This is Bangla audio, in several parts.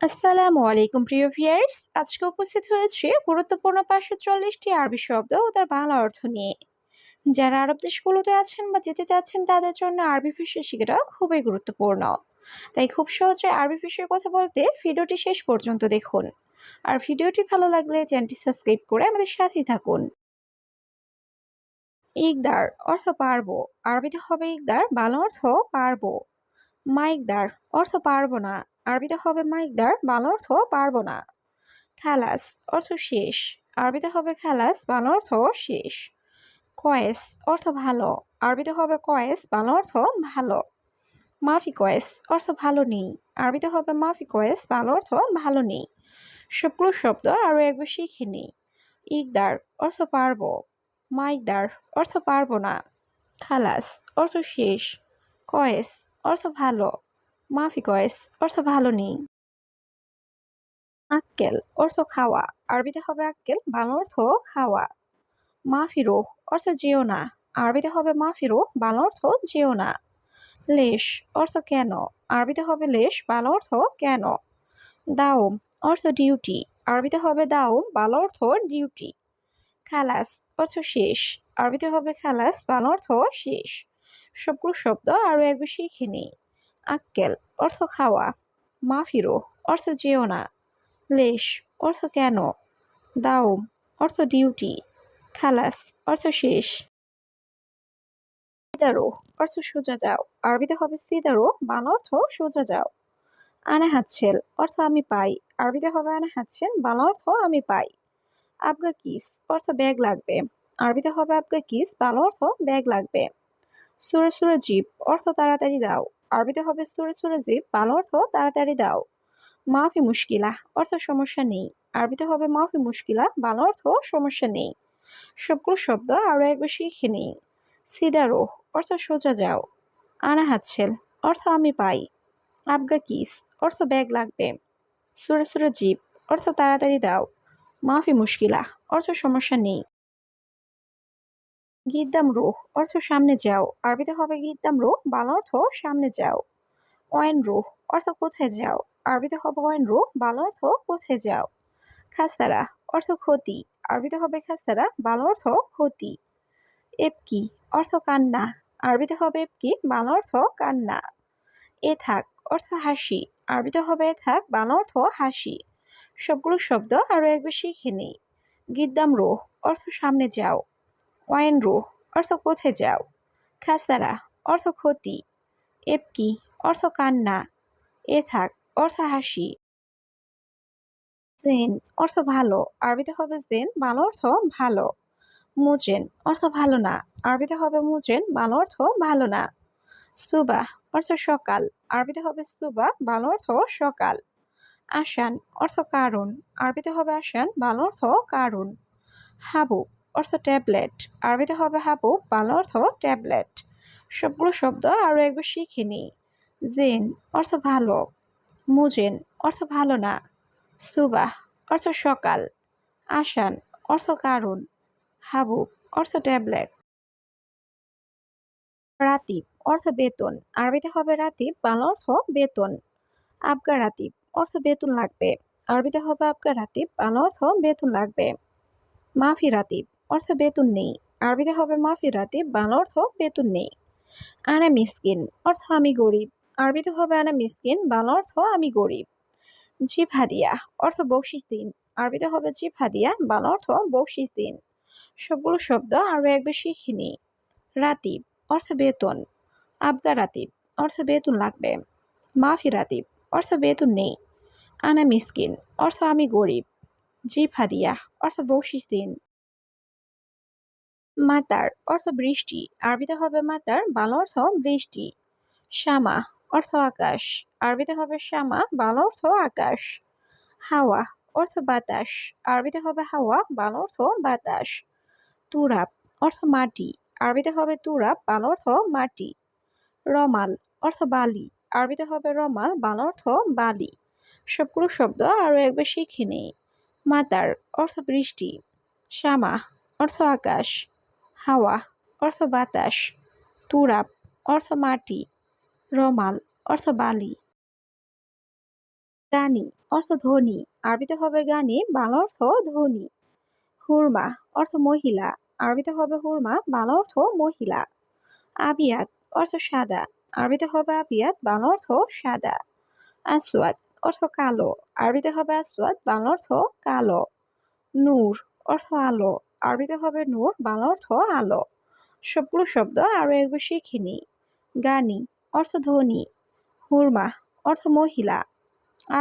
আসসালামু আলাইকুম প্রিয় ভিউয়ার্স, আজকে উপস্থিত হয়েছে গুরুত্বপূর্ণ 540টি আরবি শব্দ ও তার বাংলা অর্থ নিয়ে। যারা আরব দেশগুলোতে আছেন বা যেতে চাচ্ছেন তাদের জন্য আরবি ভাষা শেখাটা খুবই গুরুত্বপূর্ণ। তাই খুব সহজে আরবি ভাষার কথা বলতে ভিডিওটি শেষ পর্যন্ত দেখুন। আর ভিডিওটি ভালো লাগলে চ্যানেলটি সাবস্ক্রাইব করে আমাদের সাথেই থাকুন। ইকদার অর্থ পারবো। আরবিতে হবে ইকদার, বাংলা অর্থ পারবো। মাইকদার অর্থ পারবো না। আরবিতে হবে মাইকদার, বাংলা অর্থ পারবো না। খালাস অর্থ শেষ। আরবিতে হবে খালাস, বাংলা অর্থ শেষ। কয়েস অর্থ ভালো। আরবিতে হবে কয়েস, বাংলা অর্থ ভালো। মাফি কয়েস অর্থ ভালো নেই। আরবিতে হবে মাফি কয়েস, বাংলা অর্থ ভালো নেই। সবগুলো শব্দ আরও একবার শিখে নিই। ইকদার অর্থ পারবো। মাইকদার অর্থ পারবো না। খালাস অর্থ শেষ। কয়েস অর্থ ভালো। মাফি কয়েস অর্থ ভালো নেই। আক্কেল অর্থ খাওয়া। আরবিতে হবে আক্কেল, বাংলা অর্থ খাওয়া। মাফিরো অর্থ যেও না। আরবিতে হবে মাফিরো, বাংলা অর্থ যেও না। লেশ অর্থ কেন। আরবিতে হবে লেশ, বাংলা অর্থ কেন। দাওম অর্থ ডিউটি। আরবিতে হবে দাওম, বাংলা অর্থ ডিউটি। খালাস অর্থ শেষ। আরবিতে হবে খালাস, বাংলা অর্থ শেষ। সবগুলো শব্দ আরো একবার শিখে নিই। আক্কেল অর্থ খাওয়া। মাফিরো অর্থ যেও না। লেশ অর্থ কেন। দাওম অর্থ ডিউটি। খালাস অর্থ শেষ। সিদারো অর্থ সোজা যাও। আরবিতে হবে সিদারো, বাংলা অর্থ সোজা যাও। আনা হাতছেল অর্থ আমি পাই। আরবিতে হবে আনা হাতছেল, বাংলা অর্থ আমি পাই। আবগা কিস অর্থ ব্যাগ লাগবে। আরবিতে হবে আবগা কিস, বাংলা অর্থ ব্যাগ লাগবে। সুরে সুরে জিপ অর্থ তাড়াতাড়ি দাও। আরবিতে হবে সুরে সুরে জিপ, বাংলা অর্থ তাড়াতাড়ি দাও। মাফি মুশকিলা অর্থ সমস্যা নেই। আরবিতে হবে মাফি মুশকিলা, বাংলা অর্থ সমস্যা নেই। সবগুলো শব্দ আরো একবার শিখে নিই। সিদারো অর্থ সোজা যাও। আনা হাতছেল অর্থ আমি পাই। আবগা কিস অর্থ ব্যাগ লাগবে। সুরে সুরে জিপ অর্থ তাড়াতাড়ি দাও। মাফি মুশকিলা অর্থ সমস্যা নেই। গিদ্দাম রুহ অর্থ সামনে যাও। আরবিতে হবে গিদ্দাম রুহ, বাংলা অর্থ সামনে যাও। ওয়াইন রুহ অর্থ কোথায় যাও। আরবিতে হবে ওয়াইন রুহ, বাংলা অর্থ কোথায় যাও। খাস্তারা অর্থ ক্ষতি। আরবিতে হবে খাস্তারা, বাংলা অর্থ ক্ষতি। এপকি অর্থ কান্না। আরবিতে হবে এপকি, বাংলা অর্থ কান্না। এ থাক অর্থ হাসি। আরবিতে হবে এ থাক, বাংলা অর্থ হাসি। সবগুলো শব্দ আরো একবার শিখে নিই। গিদ্দাম রুহ অর্থ সামনে যাও। ওয়াইন রুহ অর্থ কোথায় যাও। খাস্তারা অর্থ ক্ষতি। এপকি অর্থ কান্না। এ থাক অর্থ হাসি। জেন অর্থ ভালো। আরবিতে হবে জেন, বাংলা অর্থ ভালো। মুজেন অর্থ ভালো না। আরবিতে হবে মুজেন, বাংলা অর্থ ভালো না। সুবাহ অর্থ সকাল। আরবিতে হবে সুবাহ, বাংলা অর্থ সকাল। আসান অর্থ কারণ। আরবিতে হবে আসান, বাংলা অর্থ কারণ। হাবুব অর্থ ট্যাবলেট। আরবিতে হবে হাবুব, বাংলা অর্থ ট্যাবলেট। সবগুলো শব্দ আরো একবার শিখে নিই। জেন অর্থ ভালো। মুজেন অর্থ ভালো না। সুবাহ অর্থ সকাল। আসান অর্থ কারণ। হাবুব অর্থ ট্যাবলেট। রাতিব অর্থ বেতন। আরবিতে হবে রাতিব, বাংলা অর্থ বেতন। আবগা রাতিব অর্থ বেতন লাগবে। আরবিতে হবে আবগা রাতিব, বাংলা অর্থ বেতন লাগবে। মাফি রাতিব অর্থ বেতন নেই। আরবিতে হবে মাফি রাতিব, বাংলা অর্থ বেতন নেই। আনা মিসকিন অর্থ আমি গরিব। আরবিতে হবে আনা মিসকিন, বাংলা অর্থ আমি গরিব। জিব হাদিয়া অর্থ বকশিস দিন। আরবিতে হবে জিব হাদিয়া, বাংলা অর্থ বকশিস দিন। সবগুলো শব্দ আরো একবার শিখে নিই। রাতিব অর্থ বেতন। আবগা রাতিব অর্থ বেতন লাগবে। মাফি রাতিব অর্থ বেতন নেই। আনা মিসকিন অর্থ আমি গরিব। জিব হাদিয়া অর্থ বকশিস দিন। মাতার অর্থ বৃষ্টি। আরবিতে হবে মাতার, বাংলা অর্থ বৃষ্টি। শামা অর্থ আকাশ। আরবিতে হবে শামা, বাংলা অর্থ আকাশ। হাওয়া অর্থ বাতাস। আরবিতে হবে হাওয়া, বাংলা অর্থ বাতাস। তুরাব অর্থ মাটি। আরবিতে হবে তুরাব, বাংলা অর্থ মাটি। রমাল অর্থ বালি। আরবিতে হবে রমাল, বাংলা অর্থ বালি। সবগুলো শব্দ আরো একবার শিখে নেই। মাতার অর্থ বৃষ্টি। শামা অর্থ আকাশ। হাওয়া অর্থ বাতাস। তুরাব অর্থ মাটি। রমাল অর্থ বালি। গানি অর্থ ধনী, আরবিতে হবে গানি, বাংলা অর্থ ধনী। হুরমা অর্থ মহিলা, আরবিতে হবে হুরমা, বাংলা অর্থ মহিলা। আবিয়াত অর্থ সাদা, আরবিতে হবে আবিয়াত, বাংলা অর্থ সাদা। আসওয়াদ অর্থ কালো, আরবিতে হবে আসওয়াদ, বাংলা অর্থ কালো। নূর অর্থ আলো, আরবিতে হবে নূর, বাংলা অর্থ আলো। সবগুলো শব্দ আরো একবার শিখে নিই। গানি অর্থ ধনী, হুরমা অর্থ মহিলা,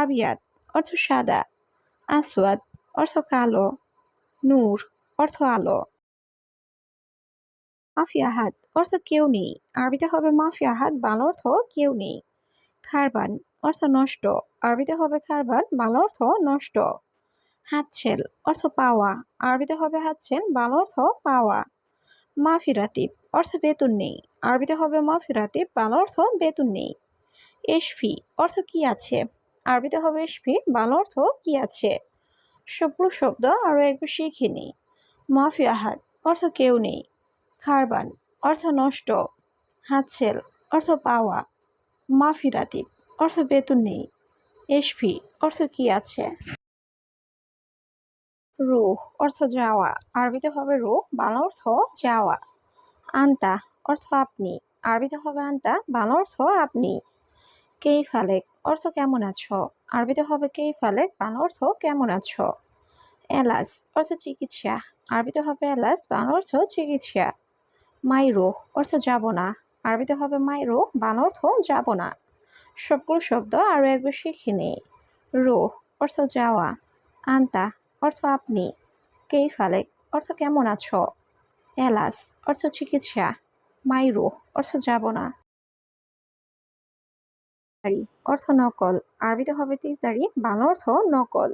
আবিয়াত অর্থ সাদা, আসওয়াদ অর্থ কালো, নূর অর্থ আলো। মাফি আহাদ অর্থ কেউ নেই, আরবিতে হবে মাফি আহাদ, বাংলা অর্থ কেউ নেই। খারবান অর্থ নষ্ট, আরবিতে হবে খারবান, বাংলা অর্থ নষ্ট। হাতছেল অর্থ পাওয়া, আরবিতে হবে হাতছেল, বাংলা অর্থ পাওয়া। মাফিরাতিব অর্থ বেতন নেই, আরবিতে হবে মাফিরাতিব, বাংলা অর্থ বেতন নেই। এশফি অর্থ কি আছে, আরবিতে হবে এশফি, বাংলা অর্থ কি আছে। সবগুলো শব্দ আরো একবার শিখে নিই। মাফি আহাদ অর্থ কেউ নেই, খারবান অর্থ নষ্ট, হাতছেল অর্থ পাওয়া, মাফিরাতিব অর্থ বেতন নেই, এশফি অর্থ কি আছে। রুহ অর্থ যাওয়া, আরবিতে হবে রুহ, বাংলা অর্থ যাওয়া। আন্তা অর্থ আপনি, আরবিতে হবে আন্তা, বাংলা অর্থ আপনি। কেইফালেক অর্থ কেমন আছো, আরবিতে হবে কেইফালেক, বাংলা অর্থ কেমন আছো। এলাজ অর্থ চিকিৎসা, আরবিতে হবে এলাজ, বাংলা অর্থ চিকিৎসা। মাইরো অর্থ যাব না, আরবিতে হবে মাইরো, বাংলা অর্থ যাব না। সবগুলো শব্দ আরো একবার শিখে নিই। রুহ অর্থ যাওয়া, আন্তা অর্থ আপনি, কেইফালেক অর্থ কেমন আছো, এলাজ অর্থ চিকিৎসা, মাইরো অর্থ যাব না। তিজারি অর্থ নকল, আরবিতে হবে তিজারি, বাংলা অর্থ নকল।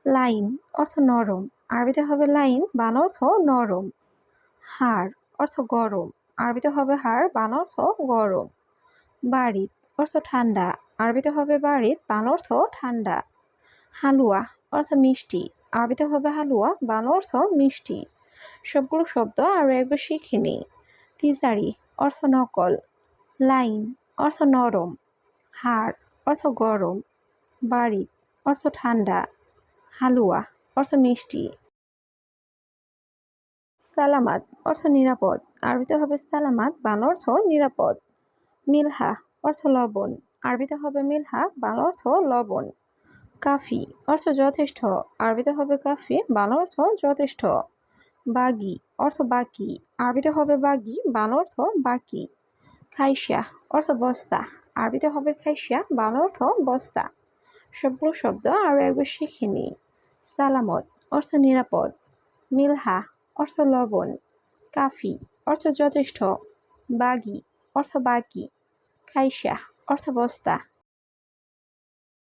লাইন অর্থ নরম, আরবিতে হবে লাইন, বাংলা অর্থ নরম। হাড় অর্থ গরম, আরবিতে হবে হাড়, বাংলা অর্থ গরম। বারিদ অর্থ ঠান্ডা, আরবিতে হবে বারিদ, বাংলা অর্থ ঠান্ডা। হালুয়া অর্থ মিষ্টি, আরবিতে হবে হালুয়া, বাংলা অর্থ মিষ্টি। সবগুলো শব্দ আরো একবার শিখে নিই। তিজারি অর্থ নকল, লাইন অর্থ নরম, হাড় অর্থ গরম, বারিদ অর্থ ঠান্ডা, হালুয়া অর্থ মিষ্টি। সালামাত অর্থ নিরাপদ, আরবিতে হবে সালামাত, বাংলা অর্থ নিরাপদ। মিলহা অর্থ লবণ, আরবিতে হবে মিলহা, বাংলা অর্থ লবণ। কাফি অর্থ যথেষ্ট, আরবিতে হবে কাফি, বাংলা অর্থ যথেষ্ট। বাগি অর্থ বাকি, আরবিতে হবে বাগি, বাংলা অর্থ বাকি। খাইসা অর্থ বস্তা, আরবিতে হবে খাইসা, বাংলা অর্থ বস্তা। সবগুলো শব্দ আরো একবার শিখে নিই। সালামত অর্থ নিরাপদ, মিলহা অর্থ লবণ, কাফি অর্থ যথেষ্ট, বাগি অর্থ বাকি, খাইসা অর্থ বস্তা।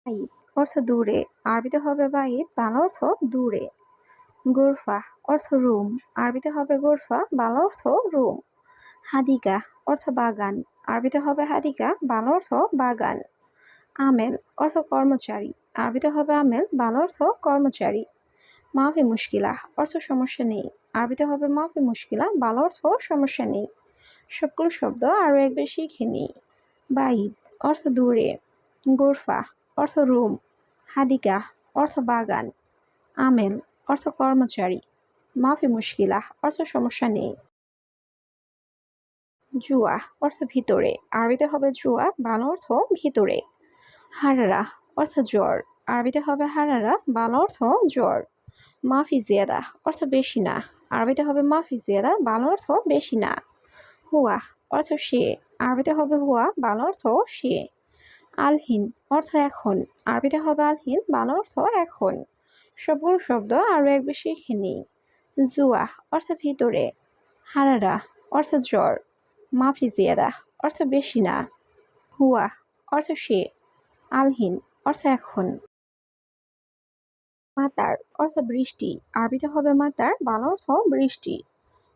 বাইদ অর্থ দূরে, আরবিতে হবে বাইদ, বাংলা অর্থ দূরে। গোরফা অর্থ রুম, আরবিতে হবে গোরফা, বাংলা অর্থ রুম। হাদিকা অর্থ বাগান, আরবিতে হবে হাদিকা, বাংলা অর্থ বাগান। আমেল অর্থ কর্মচারী, আরবিতে হবে আমেল, বাংলা অর্থ কর্মচারী। মাফি মুশকিলা অর্থ সমস্যা নেই, আরবিতে হবে মাফি মুশকিলা, বাংলা অর্থ সমস্যা নেই। সবগুলো শব্দ আরো একবার শিখে নিই। বাইদ অর্থ দূরে, গোরফা অর্থ রুম, হাদিকা অর্থ বাগান, আমেল অর্থ কর্মচারী, মাফি মুশকিলা অর্থ সমস্যা নেই। জুয়া অর্থ ভিতরে, আরবিতে হবে জুয়া, বাংলা অর্থ ভিতরে। হারারা অর্থ জ্বর, আরবিতে হবে হারারা, বাংলা অর্থ জ্বর। মাফি জিয়াদা অর্থ বেশি না, আরবিতে হবে মাফি জিয়াদা, বাংলা অর্থ বেশি না। হুয়া অর্থ সে, আরবিতে হবে হুয়া, বাংলা অর্থ সে। আলহিন অর্থ এখন, আরবিতে হবে আলহিন, বাংলা অর্থ এখন। সবগুলো শব্দ আরো একবার শিখে নিই। জুয়া অর্থ ভিতরে, হারারা অর্থ জ্বর, মাফি জিয়াদা অর্থ বেশি না, হুয়া অর্থ সে, আলহিন অর্থ এখন। মাতার অর্থ বৃষ্টি, আরবিতে হবে মাতার, বাংলা অর্থ বৃষ্টি।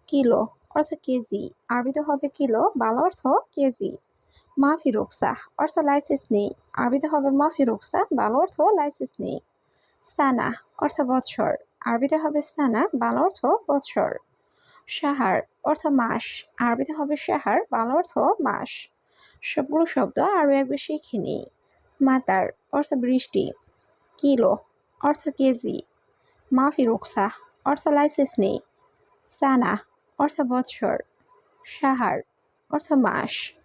কিলো অর্থ কেজি, আরবিতে হবে কিলো, বাংলা অর্থ কেজি। মাফি রুকসা অর্থ লাইসেন্স নেই, আরবিতে হবে মাফি রুকসা, বাংলা অর্থ লাইসেন্স নেই। সানা অর্থ বৎসর, আরবিতে হবে সানা, বাংলা অর্থ বৎসর। সাহার অর্থ মাস, আরবিতে হবে সাহার, বাংলা অর্থ মাস। সবগুলো শব্দ আরো একবার শিখে নিই। মাতার অর্থ বৃষ্টি। কিলো অর্থ কেজি। মাফি রুকসা অর্থ লাইসেন্স নেই। সানা অর্থ বৎসর। সাহার অর্থ মাস।